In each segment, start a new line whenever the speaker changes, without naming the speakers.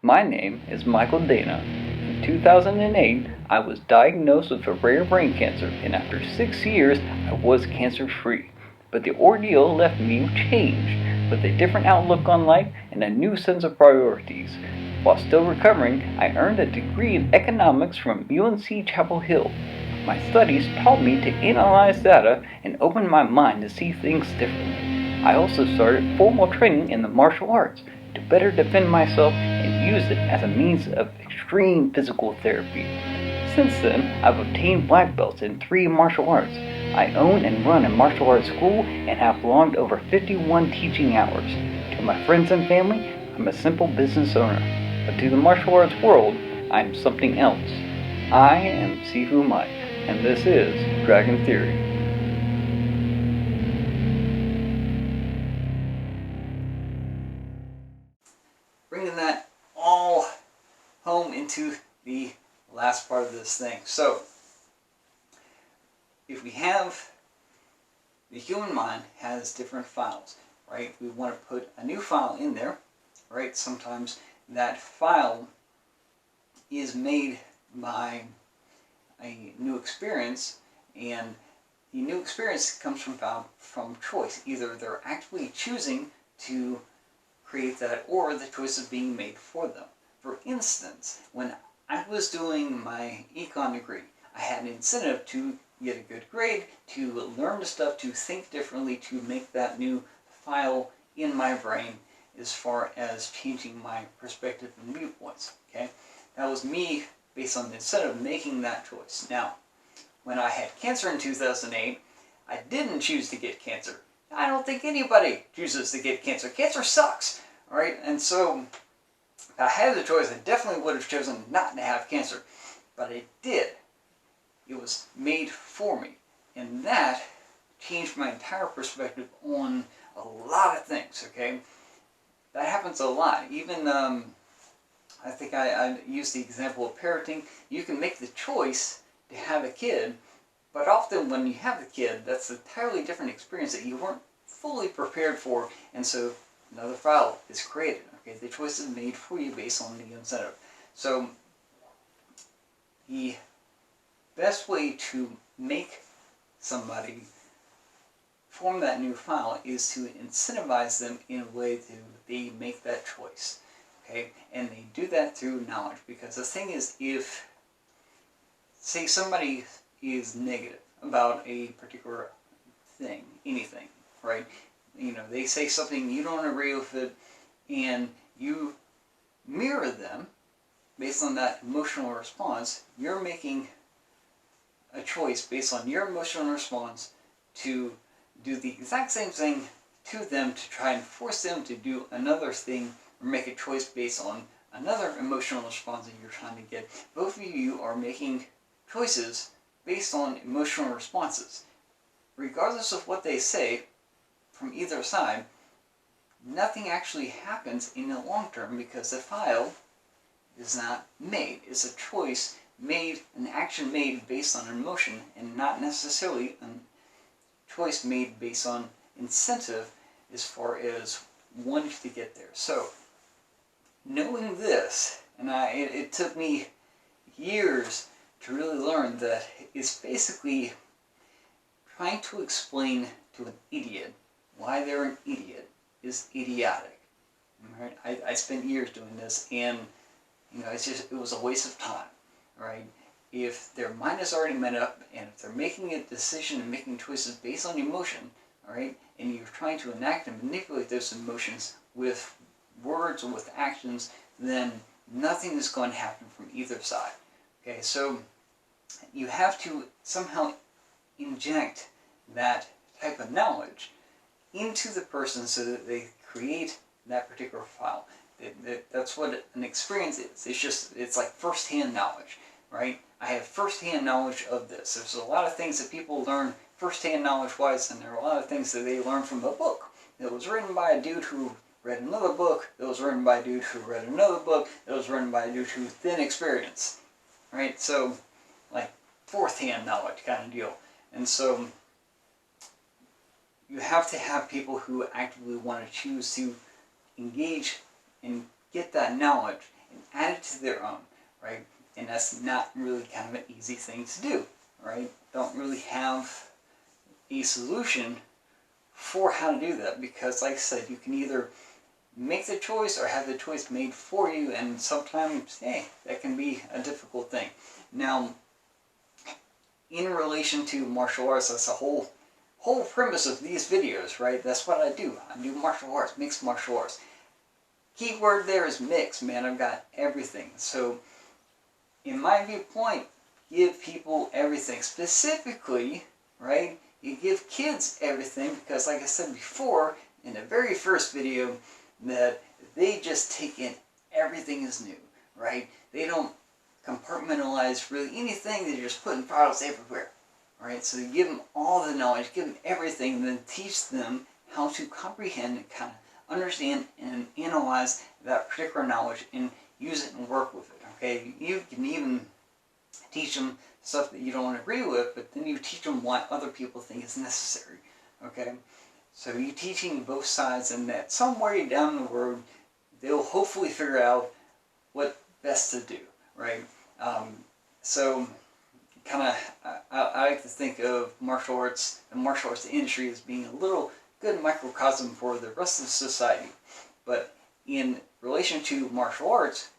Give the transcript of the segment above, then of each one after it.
My name is Michael Dana. In 2008, I was diagnosed with a rare brain cancer, and after 6 years, I was cancer-free. But the ordeal left me changed, with a different outlook on life and a new sense of priorities. While still recovering, I earned a degree in economics from UNC Chapel Hill. My studies taught me to analyze data and open my mind to see things differently. I also started formal training in the martial arts to better defend myself and use it as a means of extreme physical therapy. Since then, I've obtained black belts in 3 martial arts. I own and run a martial arts school and have logged over 51 teaching hours. To my friends and family, I'm a simple business owner. But to the martial arts world, I'm something else. I am Sifu Mike, and this is Dragon Theory. Bringing that all home into the last part of this thing. So, if we have, the human mind has different files, right? We want to put a new file in there, right? Sometimes that file is made by a new experience, and the new experience comes from choice. Either they're actually choosing to create that, or the choice is being made for them. For instance, when I was doing my econ degree, I had an incentive to get a good grade, to learn the stuff, to think differently, to make that new file in my brain as far as changing my perspective and viewpoints. Okay, that was me based on the incentive making that choice. Now, when I had cancer in 2008, I didn't choose to get cancer. I don't think anybody chooses to get cancer. Cancer sucks, all right? And so, if I had the choice, I definitely would have chosen not to have cancer. But I did. It was made for me. And that changed my entire perspective on a lot of things, okay? That happens a lot. Even, I think I used the example of parenting. You can make the choice to have a kid, but often when you have the kid, that's an entirely different experience that you weren't fully prepared for, and so another file is created. Okay, the choice is made for you based on the incentive. So the best way to make somebody form that new file is to incentivize them in a way that they make that choice. Okay, and they do that through knowledge, because the thing is, if, say, somebody is negative about a particular thing, anything, right? You know, they say something, you don't agree with it, and you mirror them based on that emotional response. You're making a choice based on your emotional response to do the exact same thing to them, to try and force them to do another thing, or make a choice based on another emotional response that you're trying to get. Both of you are making choices based on emotional responses. Regardless of what they say from either side, nothing actually happens in the long term, because the file is not made. It's a choice made, an action made based on emotion, and not necessarily a choice made based on incentive as far as wanting to get there. So, knowing this, and it took me years to really learn that it's basically trying to explain to an idiot why they're an idiot is idiotic. Right? I spent years doing this, and it was a waste of time. Right? If their mind is already made up, and if they're making a decision and making choices based on emotion, all right, and you're trying to enact and manipulate those emotions with words or with actions, then nothing is going to happen from either side. Okay, so you have to somehow inject that type of knowledge into the person so that they create that particular file. That's what an experience is. It's like first-hand knowledge, right? I have first-hand knowledge of this. There's a lot of things that people learn first-hand knowledge-wise, and there are a lot of things that they learn from a book that was written by a dude who read another book, that was written by a dude who read another book, that was written by a dude who then experienced, right? So, like, fourth-hand knowledge kind of deal. And so, you have to have people who actively want to choose to engage and get that knowledge, and add it to their own, right? And that's not really kind of an easy thing to do, right? Don't really have a solution for how to do that, because like I said, you can either make the choice or have the choice made for you, and sometimes, hey, that can be a difficult thing. Now, in relation to martial arts, that's the whole premise of these videos, right? That's what I do. I do martial arts, mixed martial arts. Key word there is mix, man. I've got everything. So, in my viewpoint, give people everything. Specifically, right, you give kids everything, because like I said before, in the very first video, that they just take in everything is new, right? They don't compartmentalize really anything, they're just putting products everywhere, right? So you give them all the knowledge, give them everything, and then teach them how to comprehend and kind of understand and analyze that particular knowledge and use it and work with it, okay? You can even teach them stuff that you don't agree with, but then you teach them why other people think is necessary, okay? So you're teaching both sides, and that somewhere down the road, they'll hopefully figure out what best to do, right? So kind of, I like to think of martial arts, the martial arts industry, as being a little good microcosm for the rest of society. But in relation to martial arts,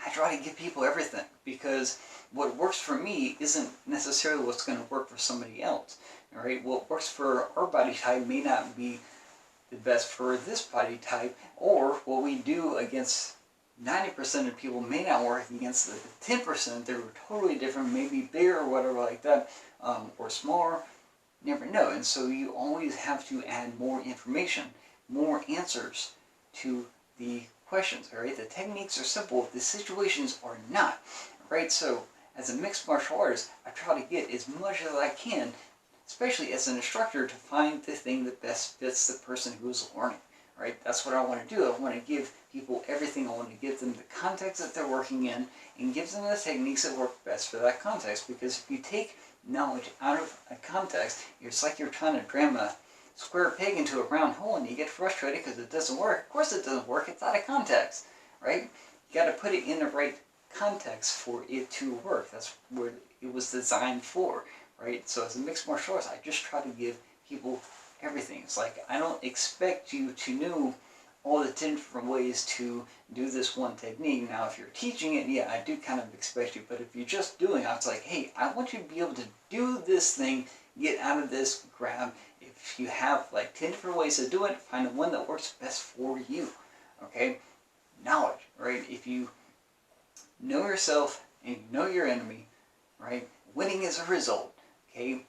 I try to give people everything, because what works for me isn't necessarily what's going to work for somebody else. All right, what works for our body type may not be the best for this body type, or what we do against 90% of people may not work against the 10%. They're totally different, maybe bigger or whatever like that, or smaller. You never know. And so you always have to add more information, more answers to the questions. All right, the techniques are simple, the situations are not. Right, so as a mixed martial artist, I try to get as much as I can, especially as an instructor, to find the thing that best fits the person who is learning, right? That's what I want to do. I want to give people everything. I want to give them the context that they're working in, and give them the techniques that work best for that context. Because if you take knowledge out of a context, it's like you're trying to cram a square peg into a round hole, and you get frustrated because it doesn't work. Of course it doesn't work. It's out of context, right? You got to put it in the right context for it to work. That's what it was designed for. Right? So as a mixed martial artist, I just try to give people everything. It's like, I don't expect you to know all the 10 different ways to do this one technique. Now, if you're teaching it, yeah, I do kind of expect you. But if you're just doing it, it's like, hey, I want you to be able to do this thing, get out of this, grab. If you have like 10 different ways to do it, find the one that works best for you. Okay? Knowledge, right? If you know yourself and you know your enemy, right? Winning is a result. Okay,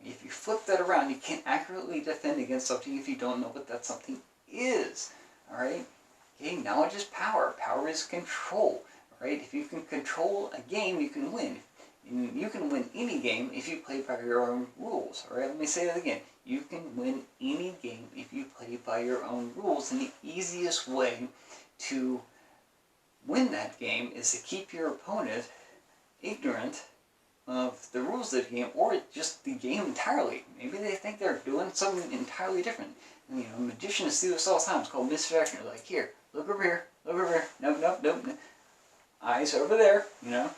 if you flip that around, you can't accurately defend against something if you don't know what that something is. All right. Okay, knowledge is power. Power is control. Right. If you can control a game, you can win. And you can win any game if you play by your own rules. All right. Let me say that again. You can win any game if you play by your own rules. And the easiest way to win that game is to keep your opponent ignorant of the rules of the game, or just the game entirely. Maybe they think they're doing something entirely different. And, you know, magicians do this all the time. It's called misdirection. They're like, here, look over here, look over here. Nope, nope, nope. Eyes over there, you know.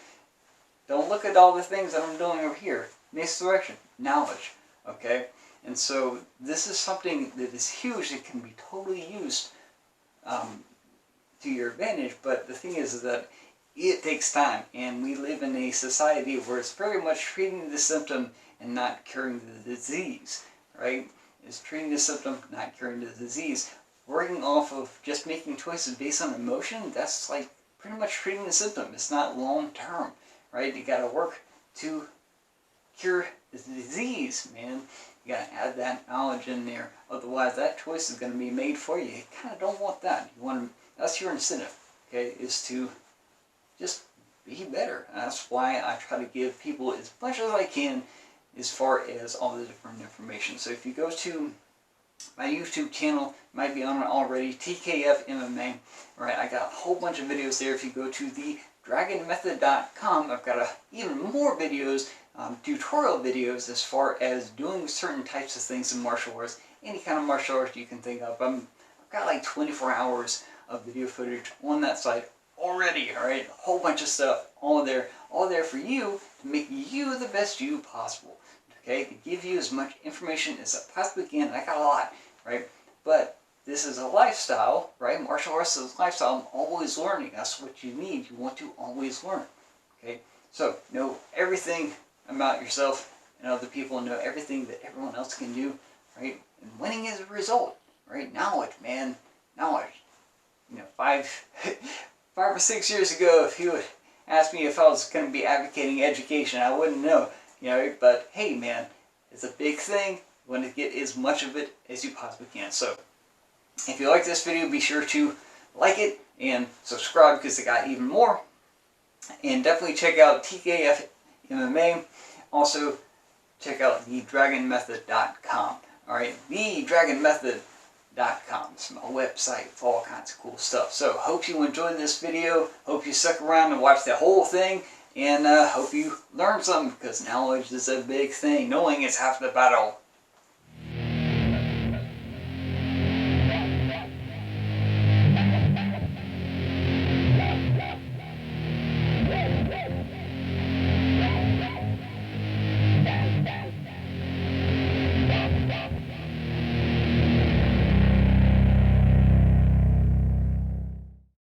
Don't look at all the things that I'm doing over here. Misdirection. Knowledge. Okay? And so this is something that is huge. It can be totally used to your advantage, but the thing is that it takes time, and we live in a society where it's very much treating the symptom and not curing the disease, right? It's treating the symptom, not curing the disease. Working off of just making choices based on emotion, that's like pretty much treating the symptom. It's not long term, right? You gotta work to cure the disease, man. You gotta add that knowledge in there. Otherwise, that choice is gonna be made for you. You kind of don't want that. You want to, that's your incentive, okay, is to just be better. And that's why I try to give people as much as I can as far as all the different information. So if you go to my YouTube channel, might be on it already, tkfmma, right? I got a whole bunch of videos there. If you go to thedragonmethod.com, I've got even more videos, tutorial videos as far as doing certain types of things in martial arts, any kind of martial arts you can think of. I've got like 24 hours of video footage on that site already, all right? A whole bunch of stuff, all there for you to make you the best you possible, okay? To give you as much information as I possibly can. I got a lot, right? But this is a lifestyle, right? Martial arts is a lifestyle. I'm always learning. That's what you need. You want to always learn, okay? So know everything about yourself and other people, and know everything that everyone else can do, right? And winning is a result, right? Knowledge, man, knowledge. You know, 5 or 6 years ago, if you would ask me if I was going to be advocating education, I wouldn't know, you know. But hey, man, it's a big thing. You want to get as much of it as you possibly can. So if you like this video, be sure to like it and subscribe because I got even more. And definitely check out tkfmma. Also, check out thedragonmethod.com. Alright, thedragonmethod.com. It's my website for all kinds of cool stuff. So, hope you enjoyed this video. Hope you stuck around and watched the whole thing. And hope you learned something, because knowledge is a big thing. Knowing is half the battle.